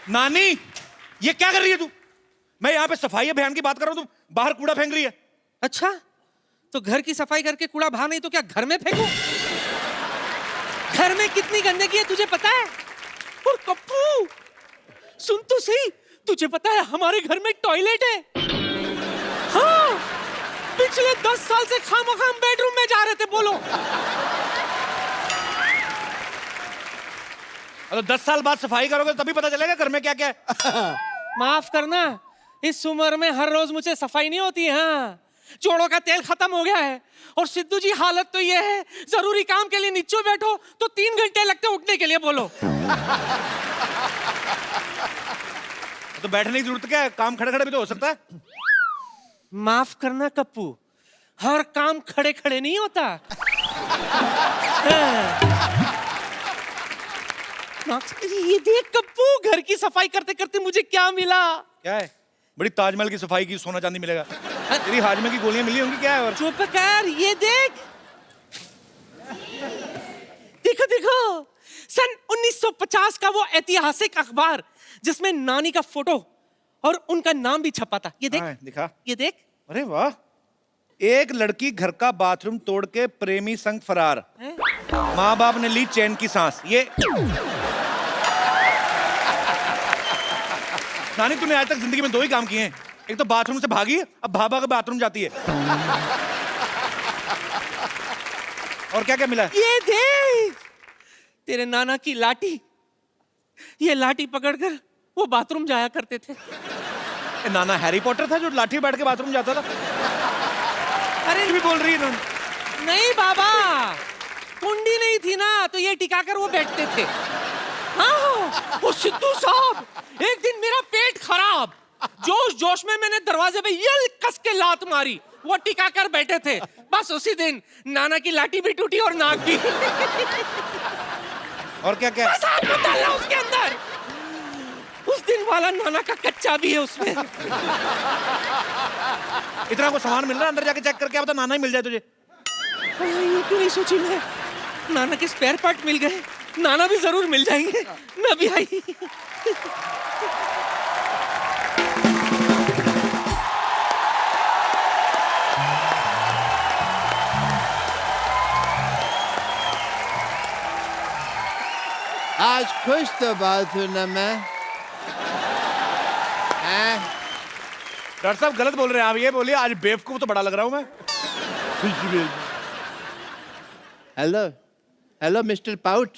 नानी, ये क्या कर रही है तू? मैं यहाँ पे सफाई अभियान की बात कर रहा हूँ, तुम बाहर कूड़ा फेंक रही है। अच्छा, तो घर की सफाई करके कूड़ा बाहर नहीं तो क्या घर में फेंकूं? घर में कितनी गंदगी है तुझे पता है? और कप्पू, सुन तो सही, तुझे पता है हमारे घर में टॉयलेट है। हाँ, पिछले 10 साल से खामोखाम बेडरूम में जा रहे थे। बोलो। अगर 10 साल बाद सफाई करोगे तभी पता चलेगा घर में क्या क्या है। माफ करना, इस उम्र में हर रोज मुझे सफाई नहीं होती। हाँ, जोड़ों का तेल खत्म हो गया है। और सिद्धू जी, हालत तो ये है, जरूरी काम के लिए नीचे बैठो तो 3 घंटे लगते उठने के लिए। बोलो। तो बैठने की जरूरत क्या है? काम खड़े खड़े भी तो हो सकता है। माफ करना कप्पू, हर काम खड़े खड़े नहीं होता। ये देख कप्पू, घर की सफाई करते करते मुझे क्या मिला। क्या है? बड़ी ताजमहल की सफाई की सोना चांदी मिलेगा। तेरी हाजमे की गोलियां मिली होंगी। क्या है? और चुप कर, ये देख। देखो देखो, सन 1950 का वो ऐतिहासिक अखबार जिसमें नानी का फोटो और उनका नाम भी छपा था। ये देख। हाँ, दिखा। ये देख। अरे वाह, एक लड़की घर का बाथरूम तोड़ के प्रेमी संग फरार, माँ बाप ने ली चैन की सांस। ये नानी, तूने आज तक जिंदगी में 2 ही काम किए हैं। एक तो बाथरूम से भागी, अब भाभा के बाथरूम जाती है। और क्या क्या मिला? ये देख, तेरे नाना की लाठी। ये लाठी पकड़कर वो बाथरूम जाया करते थे। नाना हैरी पॉटर था जो लाठी बैठ के बाथरूम जाता था? अरे भी बोल रही है नानी। नहीं बाबा, कुंडी नहीं थी ना, तो ये टिकाकर वो बैठते थे। हाँ, वो सिद्धू साहब, एक दिन मेरा पेट खराब, जोश जोश में मैंने दरवाजे पे ये कस के लात मारी। वो टिकाकर बैठे थे। बस उसी दिन नाना की लाठी भी टूटी और नाक भी। और क्या क्या? बस आग मत डालना उसके अंदर। उस दिन वाला नाना का कच्चा भी है उसमें। इतना को सामान मिल रहा है, अंदर जाके चेक करके क्या पता नाना ही मिल जाए तुझे। ये क्यों नहीं सोची मैं? नाना के स्पेयर पार्ट मिल गए, नाना भी जरूर मिल जाएंगे। मैं भी आई। आज खुश तो बहुत हूं ना मैं। डॉक्टर साहब गलत बोल रहे हैं आप। ये बोलिए, आज बेवकूफ तो बड़ा लग रहा हूं मैं। हेलो हेलो मिस्टर पाउट,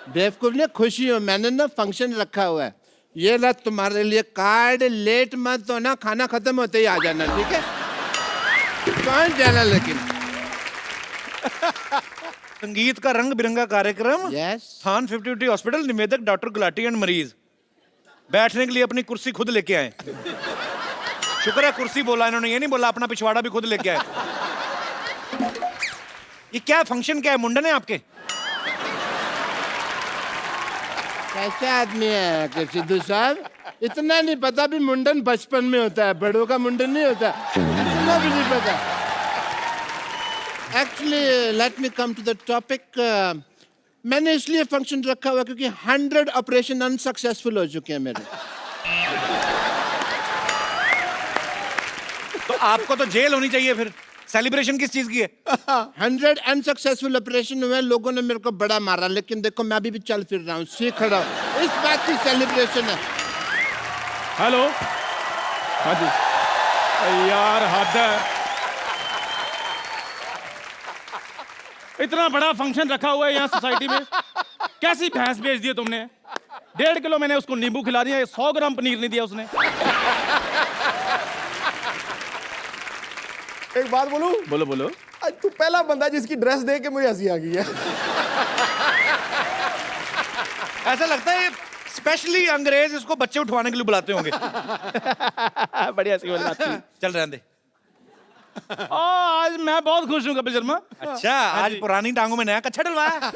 बेवकूफ ने खुशी हो, मैंने ना फंक्शन रखा हुआ है। ये ला तुम्हारे लिए कार्ड, लेट मत तो ना, खाना खत्म होते ही आ जाना, ठीक है? कौन जाना लेकिन? संगीत का रंग बिरंगा कार्यक्रम, यस। स्थान 50 हॉस्पिटल, निवेदक डॉक्टर गुलाटी एंड मरीज। बैठने के लिए अपनी कुर्सी खुद लेके आए। शुक्र है कुर्सी बोला इन्होंने, ये नहीं बोला अपना पिछवाड़ा भी खुद लेके आए। ये क्या फंक्शन, क्या है? मुंडन है आपके? कैसे आदमी है कि सिद्धू साहब? इतना नहीं पता भी मुंडन बचपन में होता है, बड़ों का मुंडन नहीं होता। इतना भी नहीं पता। Actually let me come to the topic. मैंने इसलिए फंक्शन रखा हुआ क्योंकि 100 ऑपरेशन अनसक्सेसफुल हो चुके हैं मेरे। तो आपको तो जेल होनी चाहिए फिर। सेलिब्रेशन किस चीज की है? 100 अनसक्सेसफुल ऑपरेशन हुए, लोगों ने मेरे को बड़ा मारा, लेकिन देखो मैं अभी भी चल फिर रहा हूँ, सीख रहा हूँ। इस बात की सेलिब्रेशन है। हेलो, हाँ जी। यार हद है, इतना बड़ा फंक्शन रखा हुआ है यहाँ सोसाइटी में, कैसी भैंस बेच दी है तुमने? 1.5 किलो मैंने उसको नींबू खिला दिया, 100 ग्राम पनीर नहीं दिया उसने। एक बात बोलूं? बोलो बोलो। आज तू पहला बंदा जिसकी ड्रेस देख के मुझे हंसी आ गई है। ऐसा लगता है स्पेशली अंग्रेज इसको बच्चे उठवाने के लिए बुलाते होंगे। बढ़िया सी वाली बात थी। चल रहने दे। आज मैं बहुत खुश हूँ कपिल शर्मा। अच्छा, आज पुरानी टांगों में नया कच्छा डलवाया?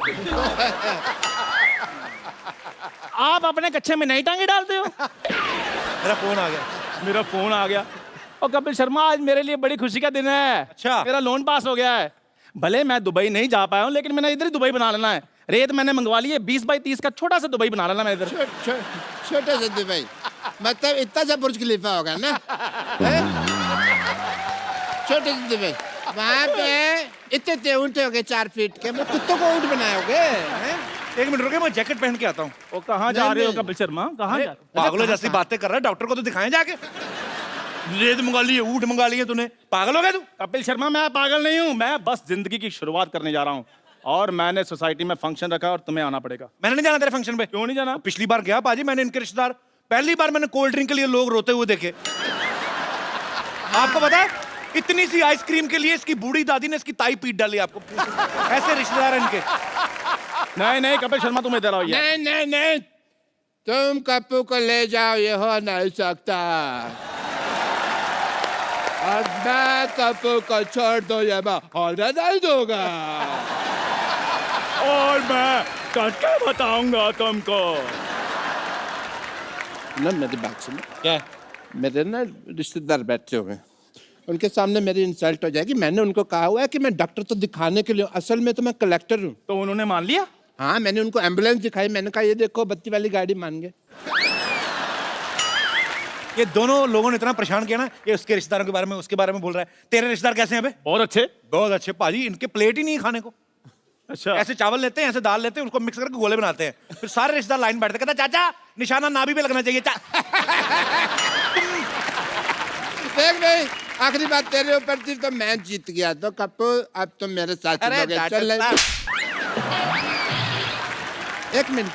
आप अपने कच्छे में नई टांगे डालते हो? मेरा फोन आ गया। मेरा फोन आ गया। और कपिल शर्मा, आज मेरे लिए बड़ी खुशी का दिन है। अच्छा। मेरा लोन पास हो गया है। भले मैं दुबई नहीं जा पाया हूँ, लेकिन मैंने इधर ही दुबई बना लेना है। रेत मैंने मंगवा ली है 20 बाई 30 का छोटा सा दुबई बना लेना मैं इधर। छोटे से दुबई मतलब इतना सा बुर्ज खलीफा होगा ना हैं? छोटे से दुबई वहाँ पे इतने ऊँट हो गए 4 फीट के, मैं कुत्तों को ऊँट बनाओगे हैं? 1 मिनट रुके, मैं जैकेट पहन के आता हूँ। वो कहाँ जा रहे हो नहीं। कपिल शर्मा, कहाँ जा? पागलों जैसी बातें कर रहा है, डॉक्टर को तो दिखाएं जाके। रेत मंगा ली है, ऊँट मंगा लिए तूने, पागल हो गया तू? कपिल शर्मा मैं पागल नहीं हूँ, मैं बस जिंदगी की शुरुआत करने जा रहा हूँ और मैंने सोसाइटी में फंक्शन रखा और तुम्हें आना पड़ेगा। मैंने नहीं जाना तेरे फंक्शन पे। क्यों नहीं जाना? पिछली बार गया पाजी, मैंने इनके रिश्तेदार, पहली बार मैंने कोल्ड ड्रिंक के लिए लोग रोते हुए देखे। आपको पता है, इतनी सी आइसक्रीम के लिए इसकी बूढ़ी दादी ने इसकी ताई पीट डाली। आपको ऐसे रिश्तेदार हैं इनके। नहीं नहीं कपिल शर्मा तुम इधर आओ यार। नहीं नहीं नहीं, तुम कप्पू को ले जाओ, ये हो नहीं सकता। और मैं कप्पू को छोड़ दो, ये मैं होने नहीं दूंगा। और मैं करके बताऊंगा तुमको। ना मेरी बात सुनो, क्या? मेरे ना रिश्तेदार बैठे हुए हैं, उनके सामने मेरी इंसल्ट हो जाएगी। मैंने उनको कहा हुआ है कि मैं डॉक्टर तो दिखाने के लिए, असल में तो मैं कलेक्टर हूँ। तो उन्होंने मान लिया? हाँ, मैंने उनको एम्बुलेंस दिखाई, मैंने कहा ये देखो बत्ती वाली गाड़ी, मान गए। ये दोनों लोगों ने इतना परेशान किया ना, ये उसके रिश्तेदारों के बारे में, उसके बारे में बोल रहा है। तेरे रिश्तेदार कैसे हैं बे? बहुत अच्छे। बहुत अच्छे पाजी, इनके प्लेट ही नहीं है खाने को। अच्छा ऐसे चावल लेते हैं, ऐसे दाल लेते हैं, उसको मिक्स करके गोले बनाते हैं, फिर सारे रिश्तेदार लाइन बैठते, कहता चाचा निशाना नाभि पे लगना चाहिए। देख भाई, आखिरी बात तेरे ऊपर थी तो मैं जीत गया, तो कप्पू अब तुम मेरे साथ चलोगे। चल ले। एक मिनट,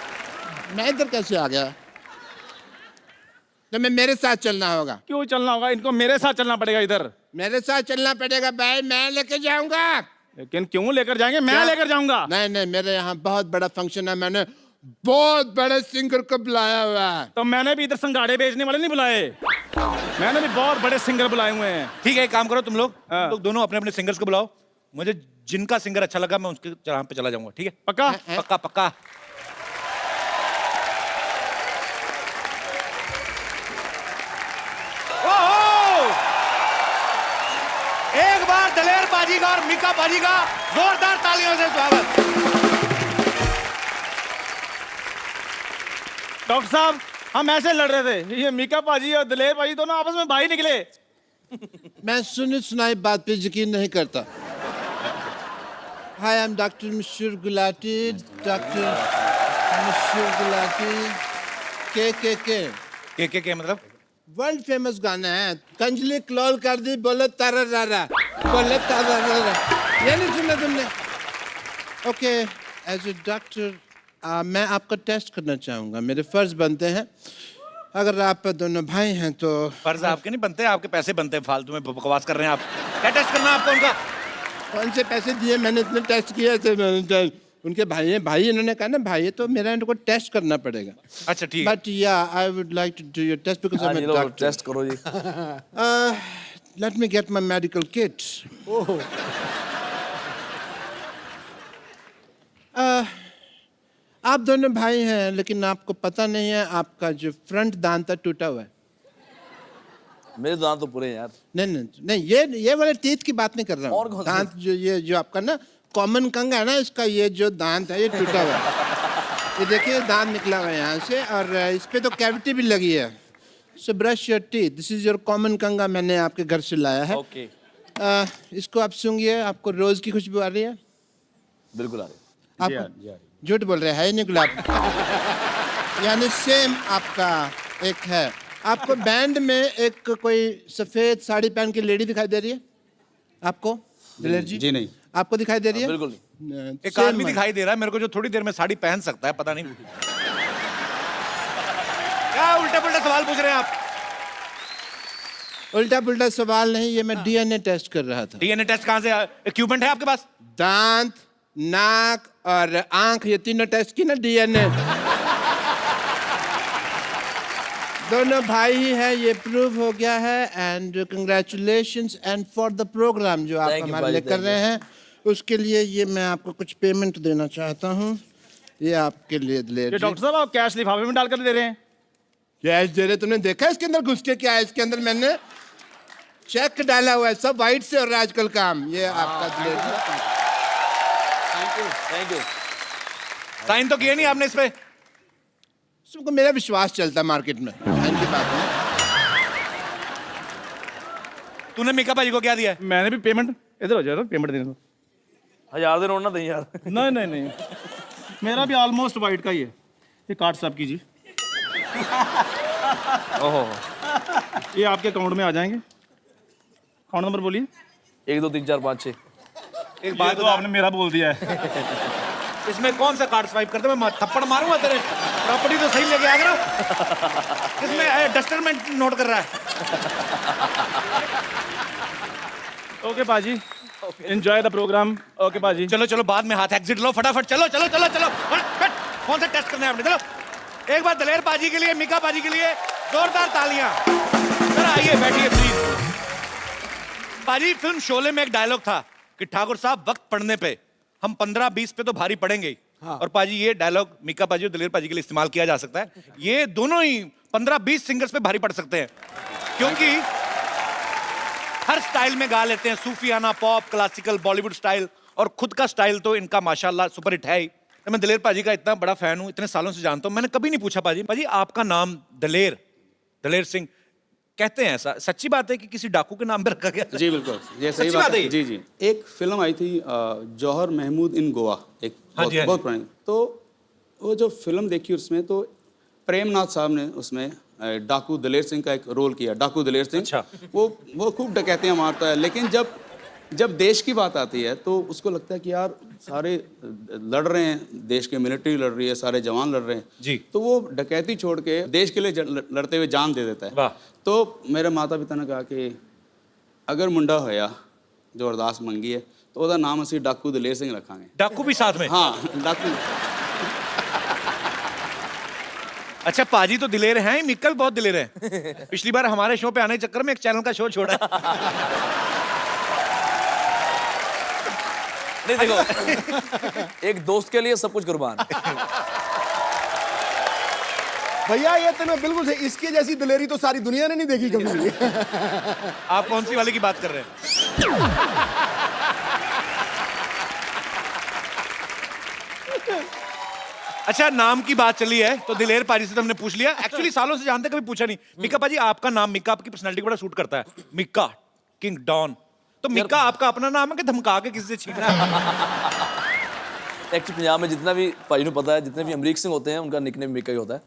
मैं इधर कैसे आ गया? तो मैं मेरे साथ चलना होगा। क्यों चलना होगा? इनको मेरे साथ चलना पड़ेगा इधर। मेरे साथ चलना पड़ेगा भाई, मैं लेके जाऊंगा। लेकिन क्यों लेकर जाएंगे? मैं लेकर जाऊंगा। नहीं नहीं, मेरे यहाँ बहुत बड़ा फंक्शन है, मैंने बहुत बड़े सिंगर को बुलाया हुआ है। तो मैंने भी इधर संगाड़े बेचने वाले नहीं बुलाए, मैंने भी बहुत बड़े सिंगर बुलाए हुए हैं। ठीक है, एक काम करो तुम लोग दोनों अपने अपने सिंगर्स को बुलाओ। मुझे जिनका सिंगर अच्छा लगा मैं उसके जहाँ पे चला जाऊंगा। ठीक है? पक्का? पक्का पक्का। ओहो! एक बार दलेर बाजी का और मीका बाजी का जोरदार तालियों से स्वागत। डॉक्टर साहब हम ऐसे लड़ रहे थे, ये मीका पाजी और दलेर पाजी दोनों आपस में भाई निकले। मैं सुनी सुनाई बात पे यकीन नहीं करता। हाय, आई am doctor Mashhoor Gulati, doctor Mashhoor Gulati. के मतलब? वर्ल्ड फेमस गाना है, कंजली क्लोल कर दी, बोले तारा रारा, बोले तारा रारा। ये नहीं सुना तुमने? ओके, एज ए डॉक्टर मैं आपका टेस्ट करना चाहूँगा, मेरे फर्ज बनते हैं। अगर आप दोनों भाई हैं तो फर्ज आपके नहीं बनते, आपके पैसे बनते हैं, फालतू में बकवास कर रहे हैं आप। क्या टेस्ट करना है आपको उनका? कौन से पैसे दिए? मैंने इतने टेस्ट किए थे, मैंने उनके भाई हैं, भाई इन्होंने कहा ना भाई, तो मेरा इनको टेस्ट करना पड़ेगा। अच्छा ठीक है। But yeah I would like to do your test because I am a doctor. Test करो जी। Let me get my medical kit. आप दोनों भाई हैं, लेकिन आपको पता नहीं है आपका जो फ्रंट दांत है टूटा हुआ है। मेरे दांत तो पूरे हैं यार। नहीं नहीं नहीं, ये वाले टीथ की बात नहीं कर रहा और हूँ। कौन से? दांत जो ये जो आपका ना कॉमन कंग है ना, इसका ये जो दांत है ये टूटा हुआ है। ये देखिए दांत निकला हुआ है यहाँ से, और इस पे तो कैविटी भी लगी है। So brush your teeth, this is your common कंगा, मैंने आपके घर से लाया है। ओके, इसको आप सूंघिए, आपको रोज की खुशबू आ रही है? बिल्कुल आ रहे। आप झूठ बोल रहे हैं, है ही नहीं गुलाब। यानी सेम आपका एक है। आपको बैंड में एक कोई सफेद साड़ी पहन के लेडी दिखाई दे रही है आपको? दिलेर जी? जी नहीं। आपको दिखाई दे रही है? बिल्कुल नहीं। एक आदमी दिखाई दे रहा है मेरे को जो थोड़ी देर में साड़ी पहन सकता है, पता नहीं क्या उल्टे पुल्टे सवाल पूछ रहे हैं आप। उल्टा पुल्टा सवाल नहीं, ये मैं डीएनए टेस्ट कर रहा था। डीएनए टेस्ट कहाँ से? इक्विपमेंट है आपके पास? दांत, नाक और आंख, ये तीनों टेस्ट की ना डीएनए। दोनों भाई ही है, ये प्रूव हो गया है। And congratulations and for the programme जो आप Thank you, हमारे लिए भाई, कर thank रहे हैं, उसके लिए ये मैं आपको कुछ पेमेंट देना चाहता हूँ। ये आपके लिए दिलेर ये जी। डॉक्टर साहब आप कैश लिफाफे में डालकर दे रहे हैं? कैश दे रहे? तुमने देखा इसके अंदर घुस के क्या है? इसके अंदर मैंने चेक डाला हुआ है, सब वाइट से हो रहा है आजकल काम। ये आपका दिलेर जी। Thank you. साइन तो किए नहीं आपने इस पे? सबको मेरा विश्वास चलता है मार्केट में, इनकी बात है। तूने मीका भाई को क्या दिया है? मैंने भी पेमेंट, इधर हो जाओ, पेमेंट देने दो। 1000 दे नोट ना दें यार। नहीं नहीं नहीं, मेरा भी ऑलमोस्ट वाइट का ही है। ये कार्ड साफ कीजिए, ओहो, ये आपके अकाउंट में आ जाएंगे। अकाउंट नंबर बोलिए। 1 2 3 4 5 6। एक बात बात तो आपने मेरा बोल दिया है। इसमें कौन सा कार्ड स्वाइप करते? मैं थप्पड़ मारूंगा तेरे। प्रॉपर्टी तो सही लेके आ गया ना। इसमें डस्टर में नोट कर रहा है। ओके पाजी, एंजॉय द प्रोग्राम। ओके पाजी। चलो चलो, बाद में हाथ एग्जिट लो फटाफट। चलो चलो चलो चलो, फट। कौन सा टेस्ट करना है आपने? चलो एक बार दलेर पाजी के लिए, मीका पाजी के लिए जोरदार तालियां। सर आइए बैठिए प्लीज। पाजी, फिल्म शोले में एक डायलॉग था कि ठाकुर साहब वक्त पड़ने पे हम 15-20 पे तो भारी पड़ेंगे ही। हाँ। और पाजी ये डायलॉग मीका पाजी और दलेर पाजी के लिए इस्तेमाल किया जा सकता है। ये दोनों ही 15-20 सिंगर्स पे भारी पड़ सकते हैं, क्योंकि हर स्टाइल में गा लेते हैं, सूफियाना, पॉप, क्लासिकल, बॉलीवुड स्टाइल, और खुद का स्टाइल तो इनका माशाल्लाह सुपर हिट है ही। मैं दलेर पाजी का इतना बड़ा फैन हूं, इतने सालों से जानता हूं, मैंने कभी नहीं पूछा पाजी आपका नाम दलेर सिंह कहते हैं, ऐसा सच्ची बात है कि किसी डाकू के नाम पे रखा गया? जी बिल्कुल, ये सही सच्ची बात बात है है। ये? जी जी, एक फिल्म आई थी जौहर महमूद इन गोवा, एक हाँ जी, हाँ बहुत जी। पुरानी। तो वो जो फिल्म देखी उसमें तो प्रेमनाथ साहब ने उसमें डाकू दलेर सिंह का एक रोल किया, डाकू दलेर सिंह। अच्छा। वो खूब डकैतियाँ मारता है, लेकिन जब देश की बात आती है तो उसको लगता है कि यार सारे लड़ रहे हैं, देश के मिलिट्री लड़ रही है, सारे जवान लड़ रहे हैं जी। तो वो डकैती छोड़ के देश के लिए लड़ते हुए जान दे देता है। वाह। तो मेरे माता पिता ने कहा कि अगर मुंडा होया जो अरदास मंगी है तो ਉਹਦਾ नाम ਅਸੀਂ डाकू दलेर सिंह रखांगे। डाकू भी साथ में? हाँ, डाकू। अच्छा, पाजी तो दिलेर हैं, मिक्का भी बहुत दिलेर है। पिछली बार हमारे शो पे आने के चक्कर में एक चैनल का शो छोड़ा है। नहीं देखो, एक दोस्त के लिए सब कुछ कुर्बान। भैया ये तो बिल्कुल सही, इसकी जैसी दिलेरी तो सारी दुनिया ने नहीं देखी कभी। आप कौन सी वाले की बात कर रहे हैं? अच्छा, नाम की बात चली है तो दिलेर पाजी से तो हमने पूछ लिया। एक्चुअली सालों से जानते, कभी पूछा नहीं। मिक्का पाजी, आपका नाम मिक्का आपकी पर्सनालिटी को बड़ा सूट करता है। मिक्का किंग डॉन, तो मिक्का आपका अपना नाम है कि धमका के किसी से छीना है? एक्चुअली पंजाब में जितना भी भाई को पता है, जितने भी अमरीक सिंह होते हैं उनका निकनेम मीका ही होता है।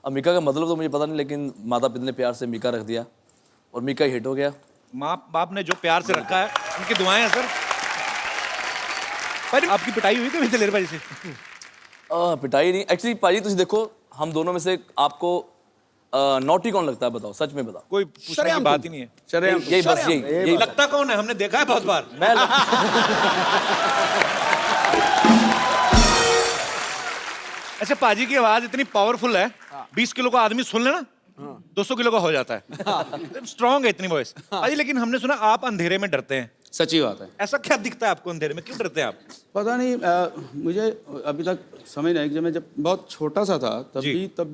अब मीका का मतलब तो मुझे पता नहीं, लेकिन माता पिता ने प्यार से मीका रख दिया और मीका हिट हो गया। माँ बाप ने जो प्यार से रखा है, उनकी दुआएं हैं सर। पर आपकी पिटाई हुई कभी दिलेर पाजी से? पिटाई नहीं, एक्चुअली पाजी तुम देखो, हम दोनों में से आपको नॉटी कौन लगता है? बताओ, सच में बताओ। कोई पूछने की बात ही नहीं है। शरेआम। यही बस, यही लगता कौन है? हमने देखा है बहुत बार। मैं अच्छा, पाजी की आवाज इतनी पावरफुल है, 20 किलो का आदमी सुन लेना 200 किलो का हो जाता है। स्ट्रॉन्ग है इतनी वॉइस। पाजी, लेकिन हमने सुना आप अंधेरे में डरते हैं। सच्ची बात है। ऐसा क्या दिखता है आपको अंधेरे में? क्यों डरते हैं आप? पता नहीं, मुझे अभी तक समझ नहीं, जब मैं बहुत छोटा सा था तब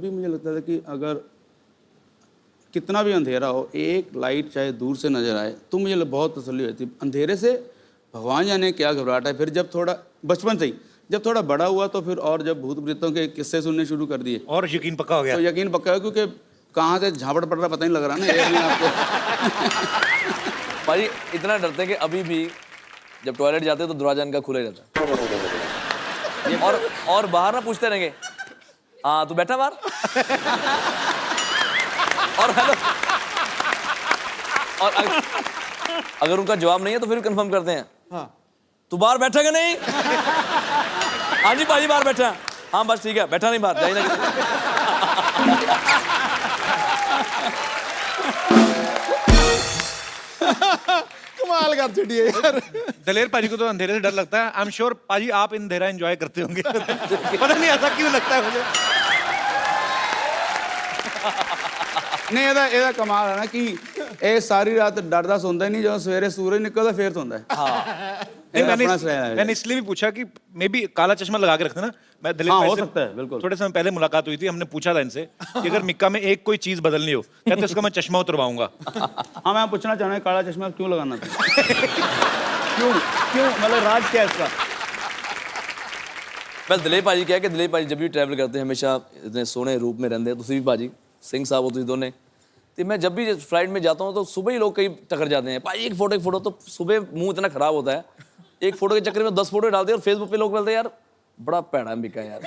भी मुझे लगता था कि अगर कितना भी अंधेरा हो, एक लाइट चाहे दूर से नजर आए तो मुझे बहुत तसल्ली होती। अंधेरे से भगवान जाने क्या घबराहट है। फिर जब थोड़ा बचपन से ही, जब थोड़ा बड़ा हुआ तो फिर और जब भूत प्रेतों के किस्से सुनने शुरू कर दिए और यकीन पक्का हो गया? तो यकीन पक्का है, क्योंकि कहाँ से झापड़ पड़ रहा पता नहीं लग रहा ना एक दिन आपको। भाई इतना डरते हैं कि अभी भी जब टॉयलेट जाते हैं तो दरवाजा इनका खुला ही रहता है। और बाहर ना पूछते रहेंगे, हाँ तू बैठा बाहर, और हेलो, और अगर उनका जवाब नहीं है तो फिर कंफर्म करते हैं, हाँ तू बाहर बैठा कि नहीं? हाँ जी भाई बाहर बैठा। हाँ बस ठीक है, बैठा नहीं बाहर, जाइए ना। कमाल कर छुट्टिए यार। दलेर पाजी को तो अंधेरे से डर लगता है। आई एम श्योर पाजी आप अंधेरा एंजॉय करते होंगे। पता नहीं ऐसा क्यों लगता है मुझे। नहीं, ਇਹਦਾ ਕਮਾਲ ਹੈ ਨਾ ਕਿ ਇਹ ਸਾਰੀ ਰਾਤ ਡਰਦਾ ਸੌਂਦਾ ਹੀ ਨਹੀਂ, ਜਦੋਂ ਸਵੇਰੇ ਸੂਰਜ ਨਿਕਲਦਾ ਫੇਰ ਸੌਂਦਾ है। नहीं, अपना स्टाइल है। मैंने इसलिए भी पूछा कि मे बी काला चश्मा लगा के रखते ना। मैं दिलीप हाँ, भाई हो से सकता है, बिल्कुल। थोड़े समय पहले मुलाकात हुई थी, हमने पूछा था इनसे कि अगर मिक्का में एक कोई चीज बदलनी हो, कहते उसका मैं चश्मा उतरवाऊंगा। हाँ, मैं पूछना चाह रहा हूँ काला चश्मा क्यों लगाना था? क्यों मतलब राज क्या है इसका? ਪਹਿਲ ਦਲੇਰ ਭਾਜੀ ਕਿਹਾ ਕਿ ਦਲੇਰ ਭਾਜੀ ਜਦ ਵੀ ਟਰੈਵਲ ਕਰਦੇ ਹमेशा इतने सोने रूप में रहते हैं ਤੁਸੀਂ ਵੀ ਭਾਜੀ ਸਿੰਘ ਸਾਹਿਬ ਹੋ ਤੁਸੀਂ ਦੋਨੇ तो मैं जब भी फ्लाइट में जाता हूँ तो सुबह ही लोग कई टकर जाते हैं भाई एक फोटो तो सुबह मुंह इतना खराब होता है एक फोटो के चक्कर में 10 फोटो डालते हैं और फेसबुक पे लोग बोलते हैं यार बड़ा पैड़ा मिका यार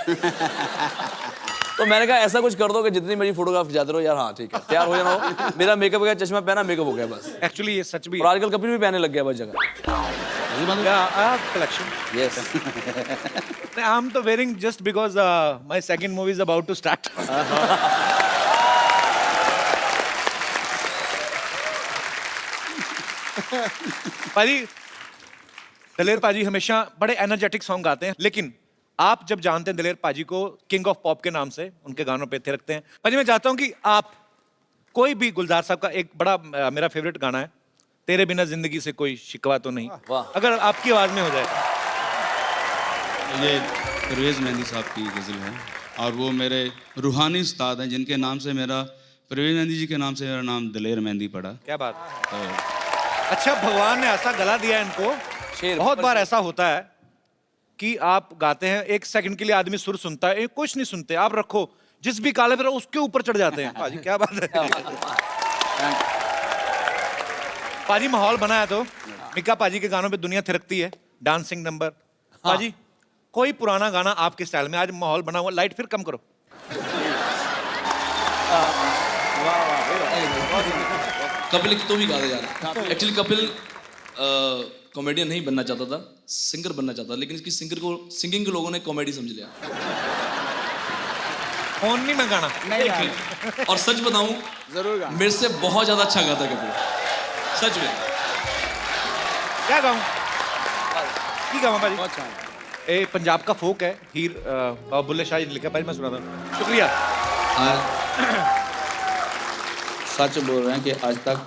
तो मैंने कहा ऐसा कुछ कर दो कि जितनी मेरी फोटोग्राफ जाते रहो यार हाँ ठीक है तैयार हो जाना हो मेरा मेकअप का चश्मा पहना मेकअप हो गया बस एक्चुअली ये सच भी और आजकल कपिल भी पहनने लग गया बस जगह कलेक्शन यस आई एम तो wearing just because my second movie is about to start paaji Daler पाजी हमेशा बड़े एनर्जेटिक सॉन्ग गाते हैं लेकिन आप जब जानते हैं दलेर पाजी को किंग ऑफ पॉप के नाम से उनके गानों पे थे रखते हैं पाजी मैं चाहता हूं कि आप कोई भी गुलजार साहब का एक बड़ा मेरा फेवरेट गाना है तेरे बिना जिंदगी से कोई शिकवा तो नहीं वाह। अगर आपकी आवाज में हो जाए ये परवेज़ मेहंदी साहब की गज़ल है और वो मेरे रूहानी उस्ताद हैं जिनके नाम से मेरा परवेज़ मेहंदी जी के नाम से मेरा नाम दलेर मेहंदी पड़ा। क्या बात तो अच्छा भगवान ने ऐसा गला दिया है इनको शेर बहुत बार ऐसा होता है कि आप गाते हैं एक सेकंड के लिए आदमी सुर सुनता है कुछ नहीं सुनते आप रखो जिस भी काले पर उसके ऊपर चढ़ जाते हैं पाजी क्या बात है पाजी माहौल बना है तो मिका पाजी के गानों पे दुनिया थिरकती है डांसिंग नंबर पाजी कोई पुराना गाना आपके स्टाइल में आज माहौल बना हुआ लाइट फिर कम करो कपिल तो भी गा दे यार एक्चुअली कपिल कॉमेडियन नहीं बनना चाहता था सिंगर बनना चाहता था लेकिन इसकी सिंगिंग के लोगों ने कॉमेडी समझ लिया फोन नहीं मैं गाना और सच बताऊं जरूर मेरे से बहुत ज्यादा अच्छा गाता है कपिल सच में क्या गाऊं की गाऊं पाजी ए पंजाब का फोक है हीर बुल्ले शाह जी ने लिखा पाजी मैं सुनाता हूं शुक्रिया सच बोल रहे हैं कि आज तक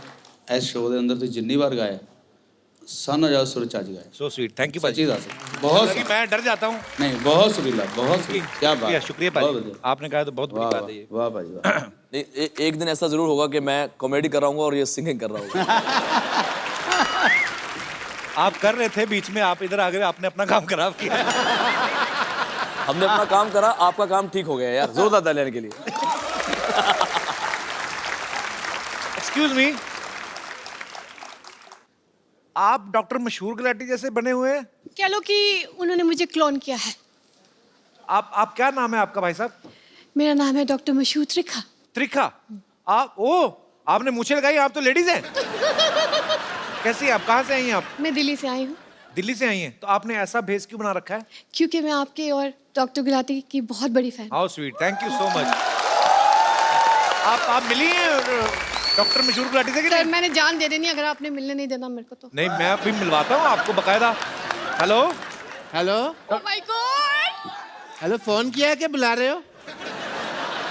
इस शो के अंदर तो जिन्नी बार गाया साना ज्यादा सुर चाज गाया सो स्वीट थैंक यू सच्ची पाजी दस बहुत हालांकि मैं डर जाता हूं नहीं बहुत सुरीला बहुत सुरीला क्या बात शुक्रिया बहुत पाजी बढ़िया। आपने कहा तो बहुत बड़ी वाह बात है ये वाह भाई वाह एक दिन ऐसा जरूर होगा कि मैं कॉमेडी कर रहा हूँ और ये सिंगिंग कर रहा हूँ आप कर रहे थे बीच में आप इधर आ गए आपने अपना काम खराब किया हमने अपना काम करा आपका काम ठीक हो गया यार जोरदार तालियां लेने के लिए एक्सक्यूज मी आप डॉक्टर मशहूर गुलाटी जैसे बने हुए हैं कह लो कि उन्होंने मुझे क्लोन किया है। आप क्या नाम है आपका भाई साहब मेरा नाम है डॉक्टर मशहूर त्रिखा। त्रिखा आप आपने मूछें लगाई आप तो लेडीज हैं कैसी आप कहाँ से आई हैं आप मैं दिल्ली से आई हूँ दिल्ली से आई हैं तो आपने ऐसा भेस क्यों बना रखा है क्योंकि मैं आपके और डॉक्टर गुलाटी की बहुत बड़ी fan. How sweet thank you so much आप मिली हैं डॉक्टर मशहूर गुलाटी से कि सर नहीं मैंने जान दे देनी अगर आपने मिलने नहीं देना मेरे को तो। नहीं मैं अभी मिलवाता हूँ आपको बकायदा hello hello oh my God hello phone किया है कि बुला रहे हो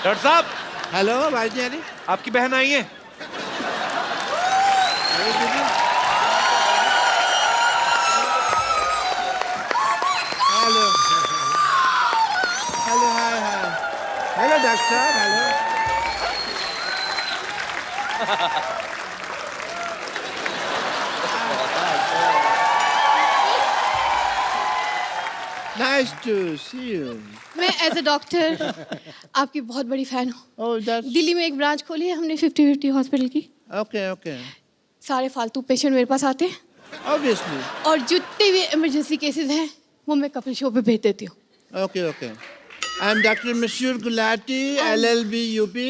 डॉक्टर साहब हेलो आवाज नहीं आ रही आपकी बहन आई है hello hello hi hi hello doctor hello nice to see you मैं एज अ डॉक्टर आपकी बहुत बड़ी फैन हूँ। ओह दैट्स दिल्ली में एक ब्रांच खोली है हमने 50-50 हॉस्पिटल की। ओके ओके सारे फालतू पेशेंट मेरे पास आते हैं ऑब्वियसली और जितने भी इमरजेंसी केसेस हैं वो मैं कपिल शो पे भेज देती हूँ। Okay okay I am doctor Mashhoor Gulati LLB UP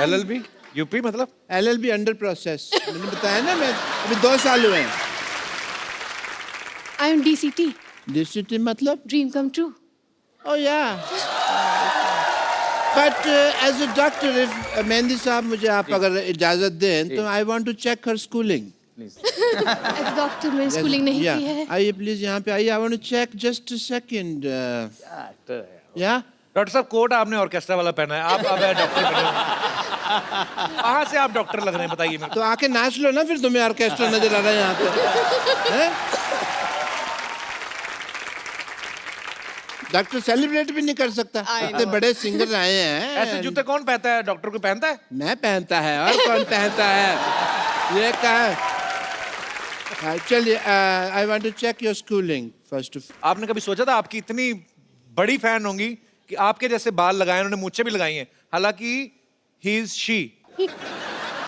LLB UP मतलब LLB अंडर प्रोसेस मैंने बताया ना मैं अभी 2 साल हुए हैं आई एम DCT DCT मतलब dream come true. Oh yeah. But as a doctor, if Mehndi साहब मुझे आप अगर इजाजत दें तो I want to check her schooling. As a doctor मैंने स्कूलिंग नहीं की है। आइए प्लीज यहाँ पे आइए I want to check just a second. Yeah. Doctor साहब कोट आपने ऑर्केस्ट्रा वाला पहना है आप अब डॉक्टर बने हो। कहाँ से आप डॉक्टर लग रहे हैं बताइए मेरे तो आके नाच लो ना फिर तुम्हें ऑर्केस्ट्रा नजर आ रहा है यहाँ पे हैं? डॉक्टर सेलिब्रेट भी नहीं कर सकता इतने बड़े सिंगर आए हैं ऐसे जूते कौन पहनता है डॉक्टर को पहनता है मैं पहनता है और कौन पहनता है ये क्या चलिए I want to check your schooling first of आपने कभी सोचा था आपकी इतनी बड़ी फैन होंगी कि आपके जैसे बाल लगाए, उन्होंने मूछें भी लगाई हैं, हालांकि ही इज शी।